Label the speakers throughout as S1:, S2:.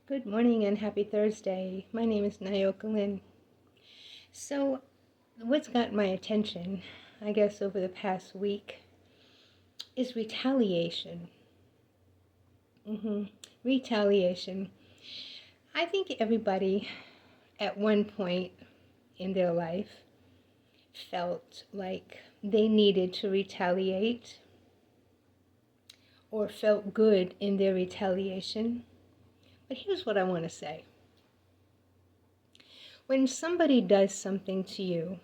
S1: Good morning and happy Thursday. My name is Nayoka Lynn. So, what's got my attention, I guess, over the past week is retaliation. Retaliation. I think everybody at one point in their life felt like they needed to retaliate or felt good in their retaliation. But here's what I want to say. When somebody does something to you,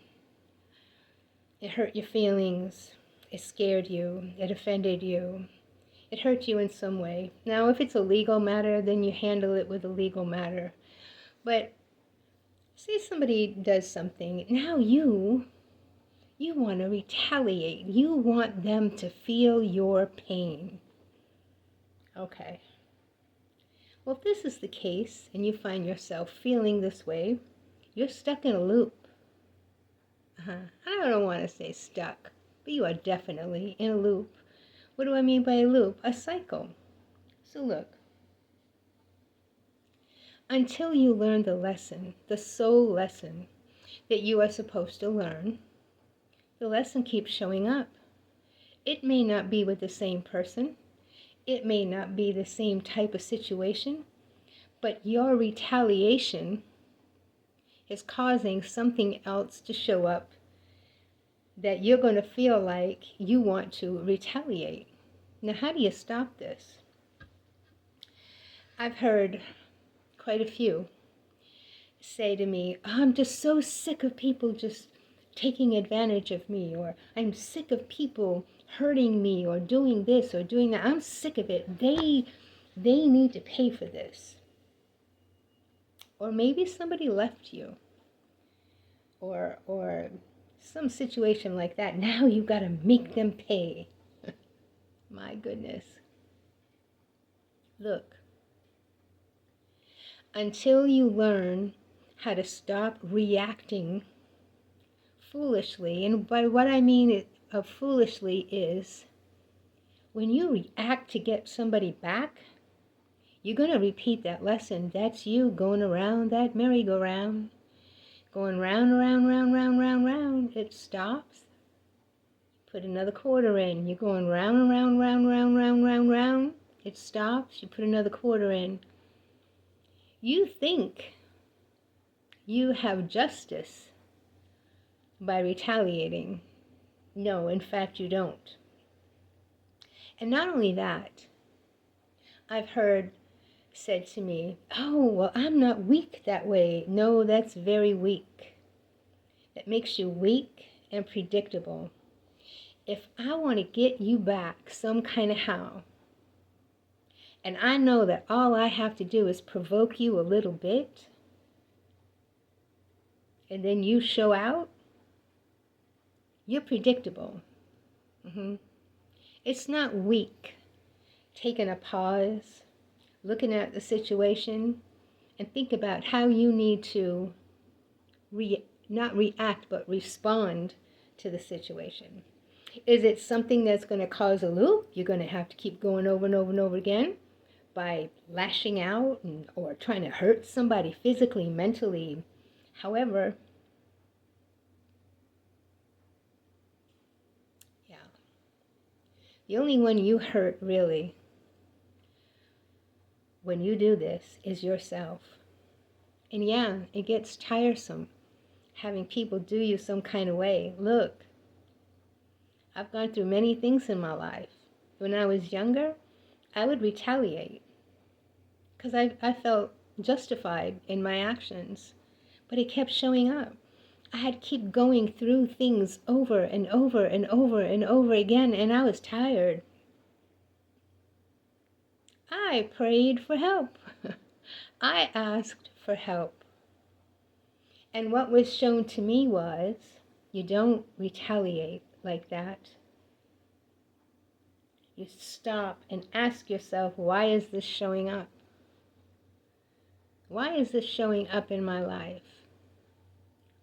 S1: it hurt your feelings, it scared you, it offended you, it hurt you in some way. Now, if it's a legal matter, then you handle it with a legal matter. But say somebody does something, now you want to retaliate. You want them to feel your pain. Okay. Well, if this is the case and you find yourself feeling this way, you're stuck in a loop. I don't want to say stuck, but you are definitely in a loop. What do I mean by a loop? A cycle. So look, until you learn the lesson, the sole lesson that you are supposed to learn, the lesson keeps showing up. It may not be with the same person. It may not be the same type of situation, but your retaliation is causing something else to show up that you're going to feel like you want to retaliate. Now, how do you stop this? I've heard quite a few say to me, oh, I'm just so sick of people just taking advantage of me, or I'm sick of people hurting me or doing this or doing that. I'm sick of it. They need to pay for this. Or maybe somebody left you, or some situation like that. Now you've got to make them pay. My goodness. Look, until you learn how to stop reacting foolishly, and by what I mean of foolishly is when you react to get somebody back, you're going to repeat that lesson. That's you going around that merry-go-round, going round, round, round, round, round, round. It stops. Put another quarter in. You're going round and round, round, round, round, round, round. It stops. You put another quarter in. You think you have justice by retaliating. No, in fact, you don't. And not only that, I've heard said to me, oh, well, I'm not weak that way. No, that's very weak. That makes you weak and predictable. If I want to get you back some kind of how, and I know that all I have to do is provoke you a little bit, and then you show out, you're predictable. It's not weak. Taking a pause, looking at the situation, and think about how you need to not react, but respond to the situation. Is it something that's going to cause a loop? You're going to have to keep going over and over and over again by lashing out or trying to hurt somebody physically, mentally. However, the only one you hurt really when you do this is yourself. And yeah, it gets tiresome having people do you some kind of way. Look, I've gone through many things in my life. When I was younger, I would retaliate because I felt justified in my actions, but it kept showing up. I had to keep going through things over and over and over and over again, and I was tired. I prayed for help. I asked for help. And what was shown to me was, you don't retaliate like that. You stop and ask yourself, why is this showing up? Why is this showing up in my life?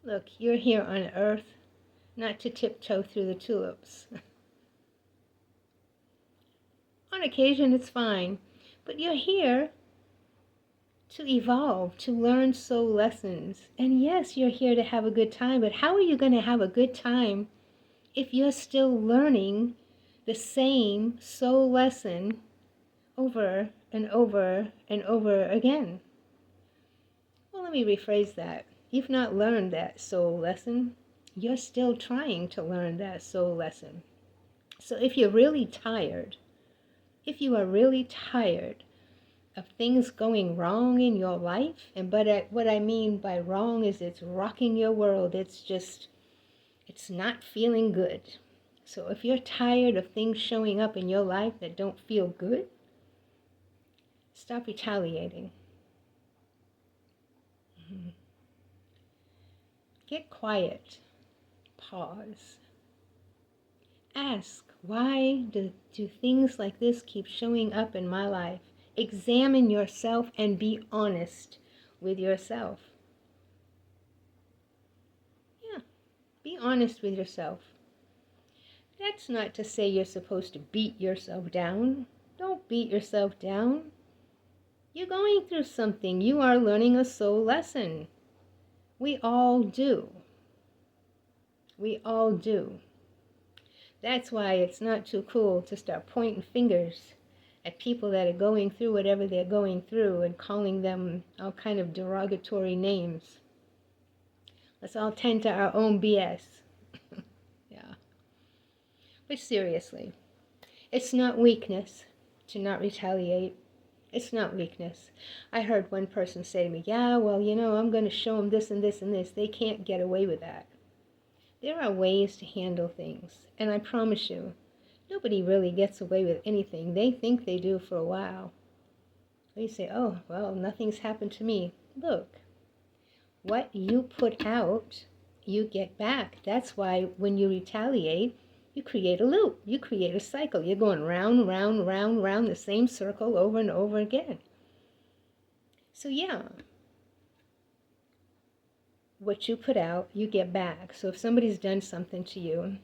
S1: Look, you're here on earth not to tiptoe through the tulips. On occasion, it's fine, but you're here to evolve, to learn soul lessons. And yes, you're here to have a good time, but how are you going to have a good time if you're still learning the same soul lesson over and over and over again? Well, let me rephrase that. You've not learned that soul lesson. You're still trying to learn that soul lesson. So if you're really tired, if you are really tired of things going wrong in your life, and what I mean by wrong is it's rocking your world, it's not feeling good. So if you're tired of things showing up in your life that don't feel good, stop retaliating. Get quiet. Pause. Ask, why do things like this keep showing up in my life? Examine yourself and be honest with yourself. Yeah, be honest with yourself. That's not to say you're supposed to beat yourself down. Don't beat yourself down. You're going through something. You are learning a soul lesson. We all do. We all do. That's why it's not too cool to start pointing fingers at people that are going through whatever they're going through and calling them all kind of derogatory names. Let's all tend to our own BS. Yeah. But seriously, it's not weakness to not retaliate. It's not weakness. I heard one person say to me, yeah, well, I'm going to show them this and this and this. They can't get away with that. There are ways to handle things. And I promise you, nobody really gets away with anything. They think they do for a while. They say, oh, well, nothing's happened to me. Look, what you put out, you get back. That's why when you retaliate, you create a loop. You create a cycle. You're going round, round, round, round the same circle over and over again. So yeah, what you put out, you get back. So if somebody's done something to you,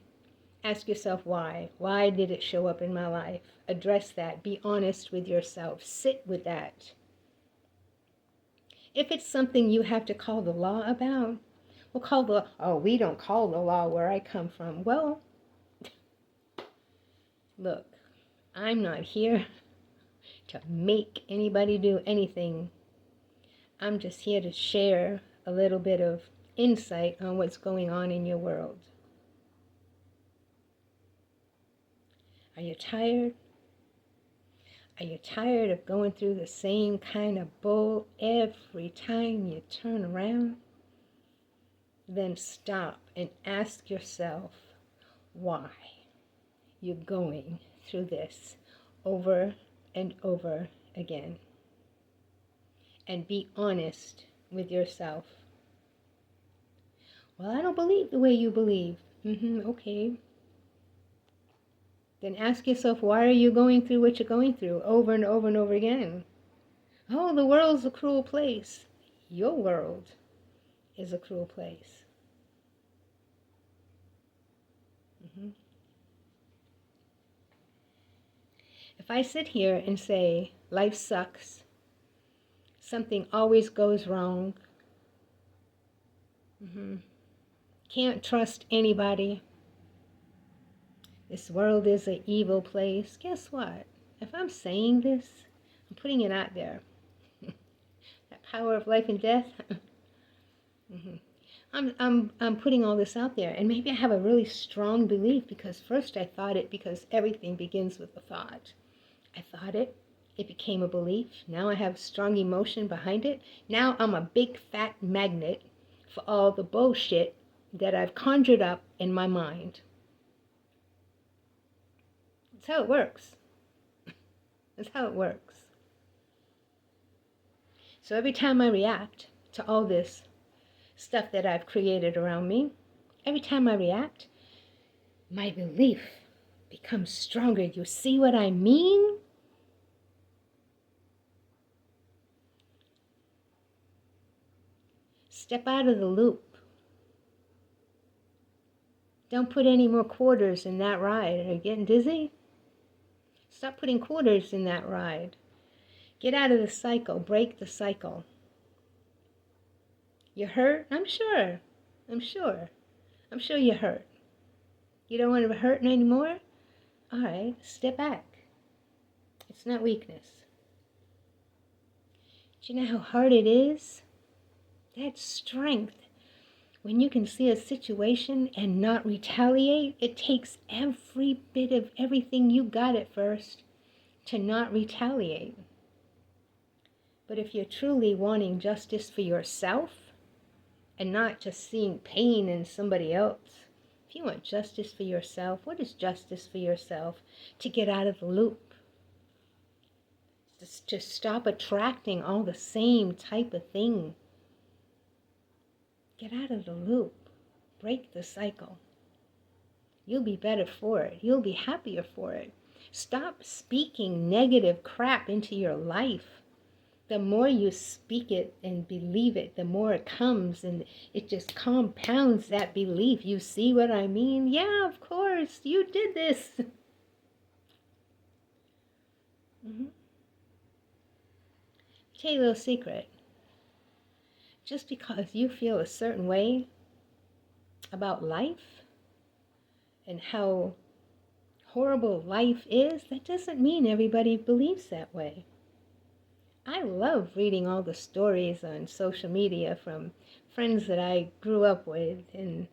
S1: ask yourself why. Why did it show up in my life? Address that. Be honest with yourself. Sit with that. If it's something you have to call the law about, we don't call the law where I come from. Well, look, I'm not here to make anybody do anything. I'm just here to share a little bit of insight on what's going on in your world. Are you tired? Are you tired of going through the same kind of bull every time you turn around? Then stop and ask yourself why you're going through this over and over again. And be honest with yourself. Well, I don't believe the way you believe. Okay. Then ask yourself, why are you going through what you're going through over and over and over again? Oh, the world's a cruel place. Your world is a cruel place. If I sit here and say, life sucks, something always goes wrong, can't trust anybody, this world is an evil place, guess what? If I'm saying this, I'm putting it out there. That power of life and death. I'm putting all this out there, and maybe I have a really strong belief because first I thought it, because everything begins with a thought. I thought it became a belief. Now I have strong emotion behind it. Now I'm a big fat magnet for all the bullshit that I've conjured up in my mind. That's how it works. That's how it works. So every time I react to all this stuff that I've created around me, every time I react, my belief becomes stronger. You see what I mean? Step out of the loop. Don't put any more quarters in that ride. Are you getting dizzy? Stop putting quarters in that ride. Get out of the cycle. Break the cycle. You hurt? I'm sure. I'm sure. I'm sure you hurt. You don't want to hurt anymore? All right, step back. It's not weakness. Do you know how hard it is? That's strength. When you can see a situation and not retaliate, it takes every bit of everything you got at first to not retaliate. But if you're truly wanting justice for yourself and not just seeing pain in somebody else, if you want justice for yourself, what is justice for yourself? To get out of the loop. To stop attracting all the same type of thing. Get out of the loop. Break the cycle. You'll be better for it. You'll be happier for it. Stop speaking negative crap into your life. The more you speak it and believe it, the more it comes, and it just compounds that belief. You see what I mean? Yeah, of course, you did this. Tell you a little secret. Just because you feel a certain way about life and how horrible life is, that doesn't mean everybody believes that way. I love reading all the stories on social media from friends that I grew up with, and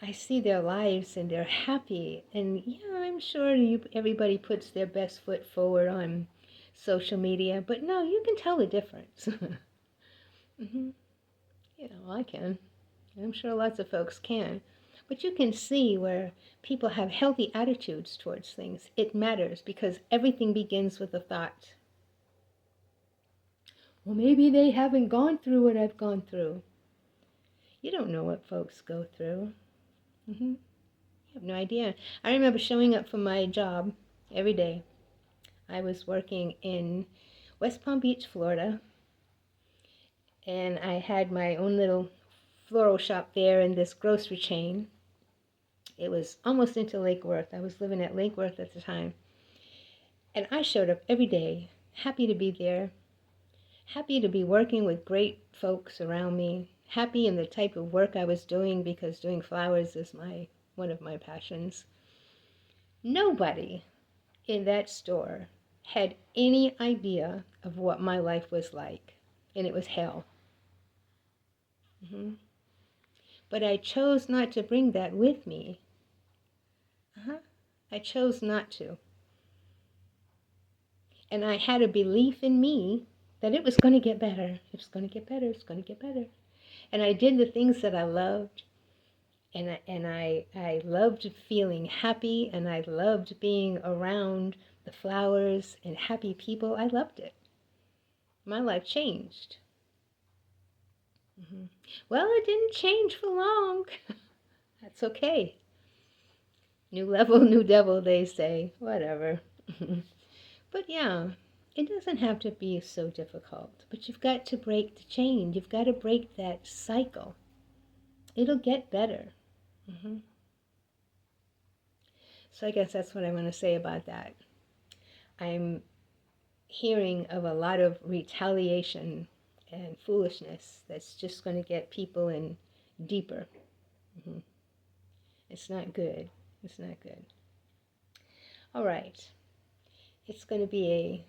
S1: I see their lives and they're happy. And yeah, I'm sure everybody puts their best foot forward on social media, but no, you can tell the difference. You know, I can. I'm sure lots of folks can. But you can see where people have healthy attitudes towards things. It matters because everything begins with a thought. Well, maybe they haven't gone through what I've gone through. You don't know what folks go through. You have no idea. I remember showing up for my job every day. I was working in West Palm Beach, Florida, and I had my own little floral shop there in this grocery chain. It was almost into Lake Worth. I was living at Lake Worth at the time. And I showed up every day, happy to be there, happy to be working with great folks around me, happy in the type of work I was doing because doing flowers is one of my passions. Nobody in that store had any idea of what my life was like, and it was hell. But I chose not to bring that with me. I chose not to. And I had a belief in me that it was going to get better. It was going to get better. It's going to get better. And I did the things that I loved. And I loved feeling happy. And I loved being around the flowers and happy people. I loved it. My life changed. Well, it didn't change for long. That's okay. New level, new devil, they say. Whatever. But yeah, it doesn't have to be so difficult. But you've got to break the chain. You've got to break that cycle. It'll get better. So I guess that's what I want to say about that. I'm hearing of a lot of retaliation and foolishness that's just going to get people in deeper. It's not good. It's not good. All right. It's going to be a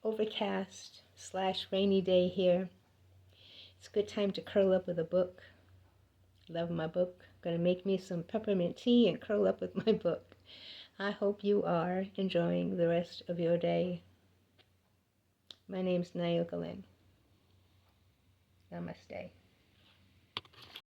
S1: overcast / rainy day here. It's a good time to curl up with a book. Love my book. Gonna make me some peppermint tea and curl up with my book. I hope you are enjoying the rest of your day. My name's Nayoka Lynn. Namaste.